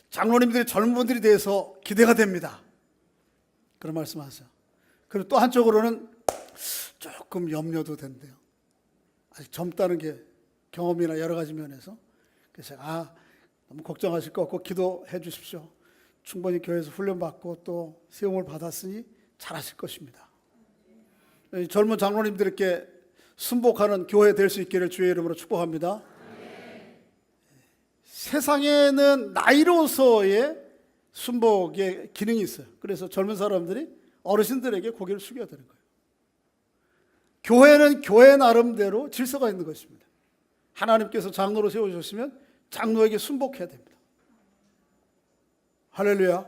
장로님들이 젊은 분들이 대해서 기대가 됩니다. 그런 말씀하세요. 그리고 또 한쪽으로는 조금 염려도 된대요. 아직 젊다는 게 경험이나 여러 가지 면에서. 그래서 제가 너무 걱정하실 거 없고 기도해 주십시오. 충분히 교회에서 훈련받고 또 세움을 받았으니 잘하실 것입니다. 젊은 장로님들께 순복하는 교회 될 수 있기를 주의 이름으로 축복합니다. 세상에는 나이로서의 순복의 기능이 있어요. 그래서 젊은 사람들이 어르신들에게 고개를 숙여야 되는 거예요. 교회는 교회 나름대로 질서가 있는 것입니다. 하나님께서 장로로 세우셨으면 장로에게 순복해야 됩니다. 할렐루야.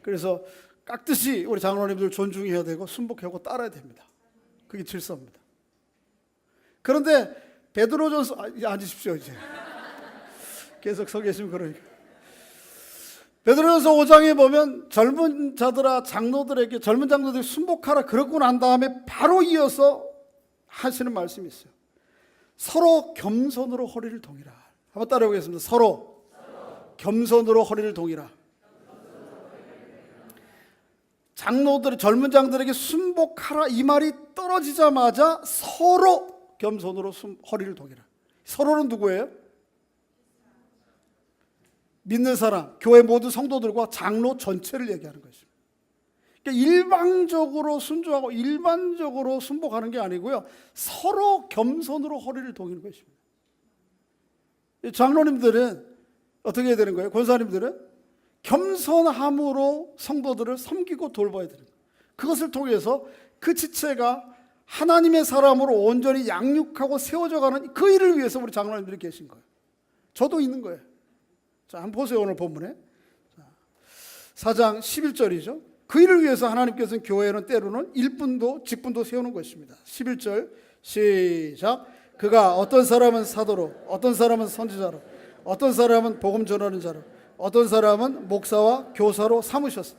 그래서 깍듯이 우리 장로님들 존중해야 되고 순복하고 따라야 됩니다. 그게 질서입니다. 그런데 베드로전서 앉으십시오. 이제 계속 서 계시면 그러니까. 베드로전서 5장에 보면 젊은 자들아 장로들에게 젊은 장로들이 순복하라 그러고 난 다음에 바로 이어서 하시는 말씀이 있어요. 서로 겸손으로 허리를 동이라. 한번 따라해 보겠습니다. 서로 겸손으로 허리를 동이라. 장로들 젊은 장들에게 순복하라 이 말이 떨어지자마자 서로 겸손으로 허리를 동이라. 서로는 누구예요? 믿는 사람, 교회 모든 성도들과 장로 전체를 얘기하는 것입니다. 그러니까 일방적으로 순종하고 일반적으로 순복하는 게 아니고요. 서로 겸손으로 허리를 동이는 것입니다. 장로님들은 어떻게 해야 되는 거예요? 권사님들은 겸손함으로 성도들을 섬기고 돌봐야 되는 거예요. 그것을 통해서 그 지체가 하나님의 사람으로 온전히 양육하고 세워져가는 그 일을 위해서 우리 장로님들이 계신 거예요. 저도 있는 거예요. 자, 한번 보세요. 오늘 본문에 4장 11절이죠. 그 일을 위해서 하나님께서는 교회는 때로는 일분도 직분도 세우는 것입니다. 11절 시작. 그가 어떤 사람은 사도로, 어떤 사람은 선지자로, 어떤 사람은 복음 전하는 자로, 어떤 사람은 목사와 교사로 삼으셨어.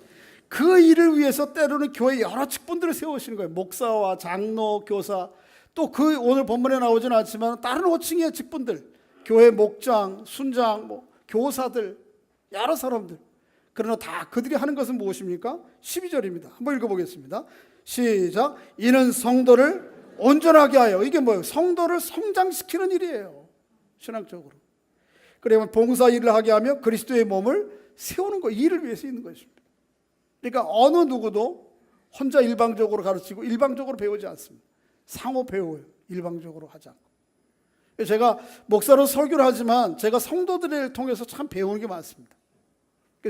그 일을 위해서 때로는 교회 여러 직분들을 세우시는 거예요. 목사와 장로, 교사, 또 그 오늘 본문에 나오지는 않지만 다른 호칭의 직분들, 교회 목장, 순장, 교사들, 여러 사람들. 그러나 다 그들이 하는 것은 무엇입니까? 12절입니다. 한번 읽어보겠습니다. 시작. 이는 성도를 온전하게 하여. 이게 뭐예요? 성도를 성장시키는 일이에요. 신앙적으로. 그러면 봉사 일을 하게 하며 그리스도의 몸을 세우는 거, 이를 위해서 있는 것입니다. 그러니까 어느 누구도 혼자 일방적으로 가르치고 일방적으로 배우지 않습니다. 상호 배워요. 일방적으로 하지 않고. 제가 목사로 설교를 하지만 제가 성도들을 통해서 참 배우는 게 많습니다.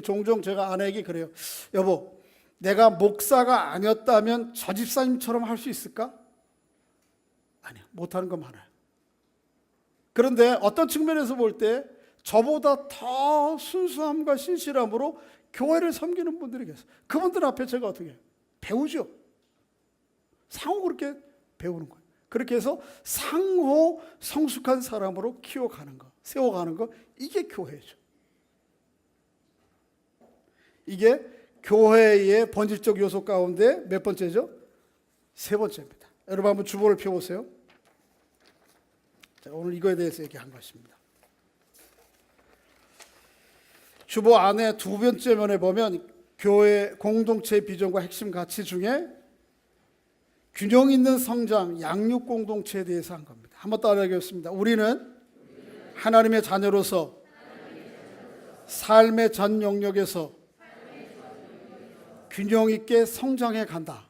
종종 제가 아내에게 그래요. 여보, 내가 목사가 아니었다면 저 집사님처럼 할 수 있을까? 아니요, 못하는 거 많아요. 그런데 어떤 측면에서 볼 때 저보다 더 순수함과 신실함으로 교회를 섬기는 분들이 계세요. 그분들 앞에 제가 어떻게 해요? 배우죠. 상호 그렇게 배우는 거예요. 그렇게 해서 상호 성숙한 사람으로 키워가는 거, 세워가는 거, 이게 교회죠. 이게 교회의 본질적 요소 가운데 몇 번째죠? 세 번째입니다. 여러분 한번 주보를 펴보세요. 제가 오늘 이거에 대해서 얘기한 것입니다. 주보 안에 두 번째 면에 보면 교회 공동체의 비전과 핵심 가치 중에 균형 있는 성장, 양육 공동체에 대해서 한 겁니다. 한번 따라하겠습니다. 우리는 하나님의 자녀로서 삶의 전 영역에서 균형 있게 성장해 간다.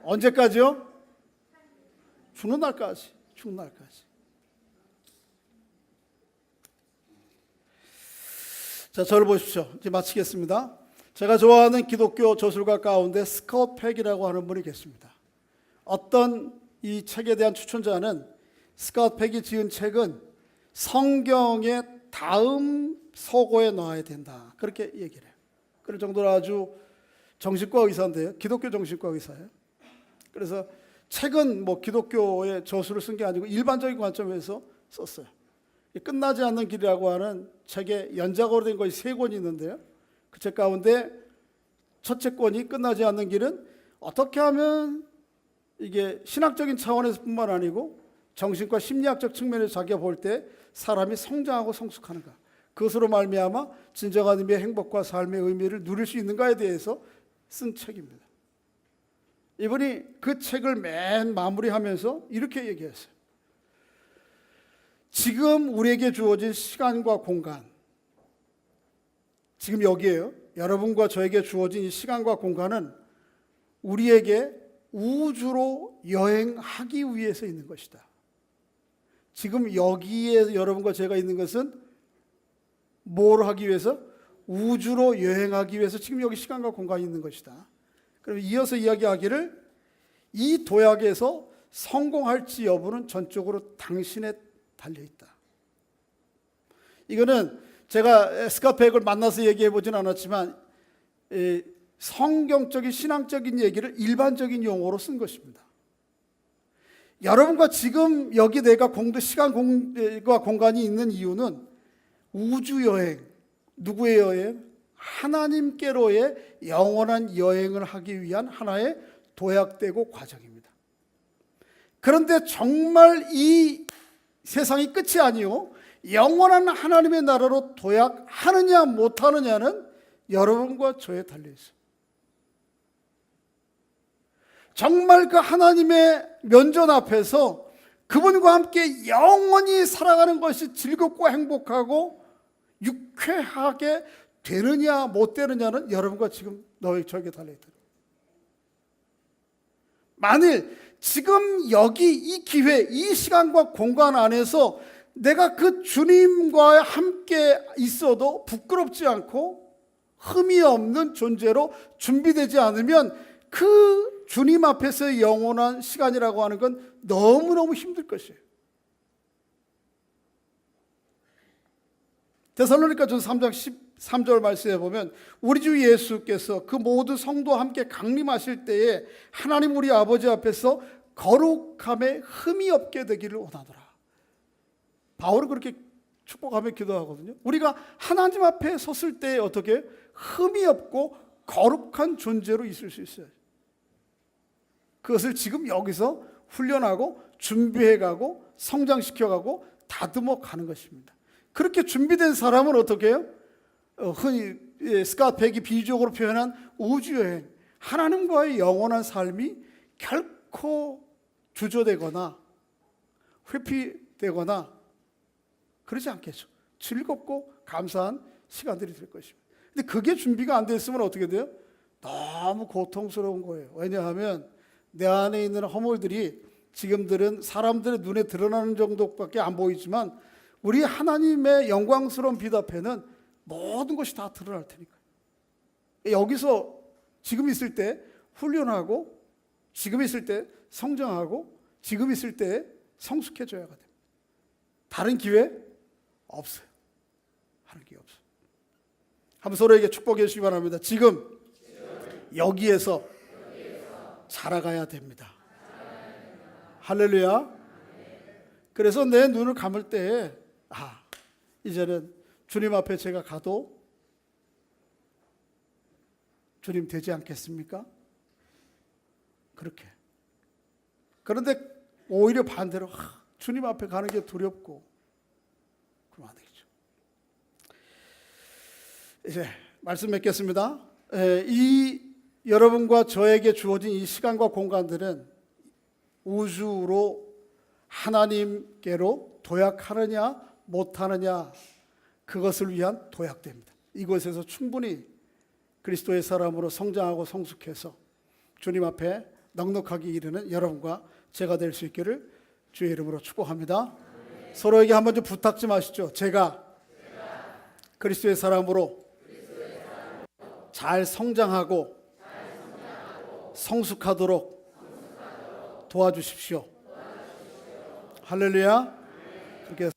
언제까지요? 죽는 날까지. 죽는 날까지. 자, 저를 보십시오. 이제 마치겠습니다. 제가 좋아하는 기독교 저술가 가운데 스캇 팩이라고 하는 분이 계십니다. 어떤 이 책에 대한 추천자는 스캇 팩이 지은 책은 성경의 다음 서고에 넣어야 된다. 그렇게 얘기를 해요. 그럴 정도로 아주 정신과 의사인데요. 기독교 정신과 의사예요. 그래서 책은 뭐 기독교의 저술을 쓴 게 아니고 일반적인 관점에서 썼어요. 끝나지 않는 길이라고 하는 책에 연작으로 된 것이 3권이 있는데요. 그 책 가운데 첫째 권이 끝나지 않는 길은 어떻게 하면 이게 신학적인 차원에서 뿐만 아니고 정신과 심리학적 측면에서 자기가 볼 때 사람이 성장하고 성숙하는가, 그것으로 말미암아 진정한 의미의 행복과 삶의 의미를 누릴 수 있는가에 대해서 쓴 책입니다. 이분이 그 책을 맨 마무리하면서 이렇게 얘기했어요. 지금 우리에게 주어진 시간과 공간, 지금 여기에요. 여러분과 저에게 주어진 이 시간과 공간은 우리에게 우주로 여행하기 위해서 있는 것이다. 지금 여기에 여러분과 제가 있는 것은 뭘 하기 위해서? 우주로 여행하기 위해서 지금 여기 시간과 공간이 있는 것이다. 그럼 이어서 이야기하기를 이 도약에서 성공할지 여부는 전적으로 당신에 달려있다. 이거는 제가 스캇 팩을 만나서 얘기해 보진 않았지만 성경적인 신앙적인 얘기를 일반적인 용어로 쓴 것입니다. 여러분과 지금 여기 내가 시간과 공간이 있는 이유는 우주여행, 누구의 여행? 하나님께로의 영원한 여행을 하기 위한 하나의 도약되고 과정입니다. 그런데 정말 이 세상이 끝이 아니요, 영원한 하나님의 나라로 도약하느냐 못하느냐는 여러분과 저에 달려있어요. 정말 그 하나님의 면전 앞에서 그분과 함께 영원히 살아가는 것이 즐겁고 행복하고 유쾌하게 되느냐 못 되느냐는 여러분과 지금 저에게 달려있다. 만일 지금 여기 이 기회, 이 시간과 공간 안에서 내가 그 주님과 함께 있어도 부끄럽지 않고 흠이 없는 존재로 준비되지 않으면 그 주님 앞에서의 영원한 시간이라고 하는 건 너무너무 힘들 것이에요. 데살로니가전서 3장 13절 말씀에 보면 우리 주 예수께서 그 모든 성도와 함께 강림하실 때에 하나님 우리 아버지 앞에서 거룩함에 흠이 없게 되기를 원하더라. 바울은 그렇게 축복하며 기도하거든요. 우리가 하나님 앞에 섰을 때 어떻게 흠이 없고 거룩한 존재로 있을 수 있어요. 그것을 지금 여기서 훈련하고 준비해가고 성장시켜가고 다듬어 가는 것입니다. 그렇게 준비된 사람은 어떻게 해요? 흔히 스캇 팩이 비유적으로 표현한 우주여행, 하나님과의 영원한 삶이 결코 주저되거나 회피되거나 그러지 않겠죠. 즐겁고 감사한 시간들이 될 것입니다. 근데 그게 준비가 안 됐으면 어떻게 돼요? 너무 고통스러운 거예요. 왜냐하면 내 안에 있는 허물들이 지금들은 사람들의 눈에 드러나는 정도밖에 안 보이지만 우리 하나님의 영광스러운 빛 앞에는 모든 것이 다 드러날 테니까요. 여기서 지금 있을 때 훈련하고 지금 있을 때 성장하고 지금 있을 때 성숙해져야 됩니다. 다른 기회 없어요. 하는 게 없어요. 한번 서로에게 축복해 주시기 바랍니다. 지금 여기에서 자라가야 됩니다. 할렐루야. 그래서 내 눈을 감을 때 이제는 주님 앞에 제가 가도 주님 되지 않겠습니까? 그렇게. 그런데 오히려 반대로 주님 앞에 가는 게 두렵고 그러면 안 되겠죠. 이제 말씀 맺겠습니다. 이 여러분과 저에게 주어진 이 시간과 공간들은 우주로 하나님께로 도약하느냐 못하느냐 그것을 위한 도약대입니다. 이곳에서 충분히 그리스도의 사람으로 성장하고 성숙해서 주님 앞에 넉넉하게 이르는 여러분과 제가 될 수 있기를 주의 이름으로 축복합니다. 서로에게 한번 좀 부탁 좀 하시죠. 제가 그리스도의 사람으로 잘 성장하고 성숙하도록 도와주십시오. 할렐루야. 그렇게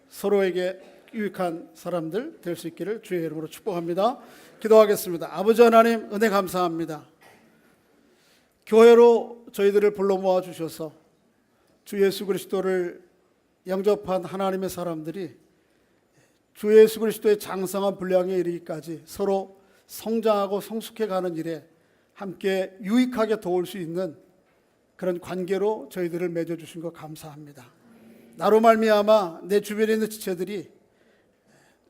서로에게 유익한 사람들 될 수 있기를 주의 이름으로 축복합니다. 기도하겠습니다. 아버지 하나님 은혜 감사합니다. 교회로 저희들을 불러 모아 주셔서 주 예수 그리스도를 영접한 하나님의 사람들이 주 예수 그리스도의 장성한 분량에 이르기까지 서로 성장하고 성숙해 가는 일에 함께 유익하게 도울 수 있는 그런 관계로 저희들을 맺어 주신 것 감사합니다. 나로 말미암아 내 주변에 있는 지체들이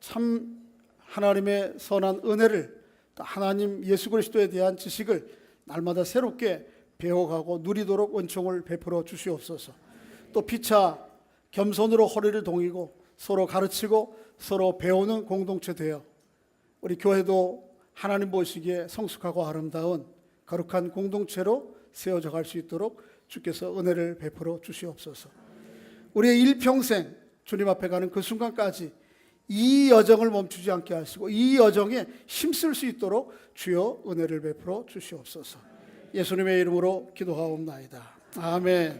참 하나님의 선한 은혜를 또 하나님 예수 그리스도에 대한 지식을 날마다 새롭게 배워가고 누리도록 은총을 베풀어 주시옵소서. 또 피차 겸손으로 허리를 동이고 서로 가르치고 서로 배우는 공동체 되어 우리 교회도 하나님 보시기에 성숙하고 아름다운 거룩한 공동체로 세워져 갈 수 있도록 주께서 은혜를 베풀어 주시옵소서. 우리의 일평생 주님 앞에 가는 그 순간까지 이 여정을 멈추지 않게 하시고 이 여정에 힘쓸 수 있도록 주여 은혜를 베풀어 주시옵소서. 예수님의 이름으로 기도하옵나이다. 아멘.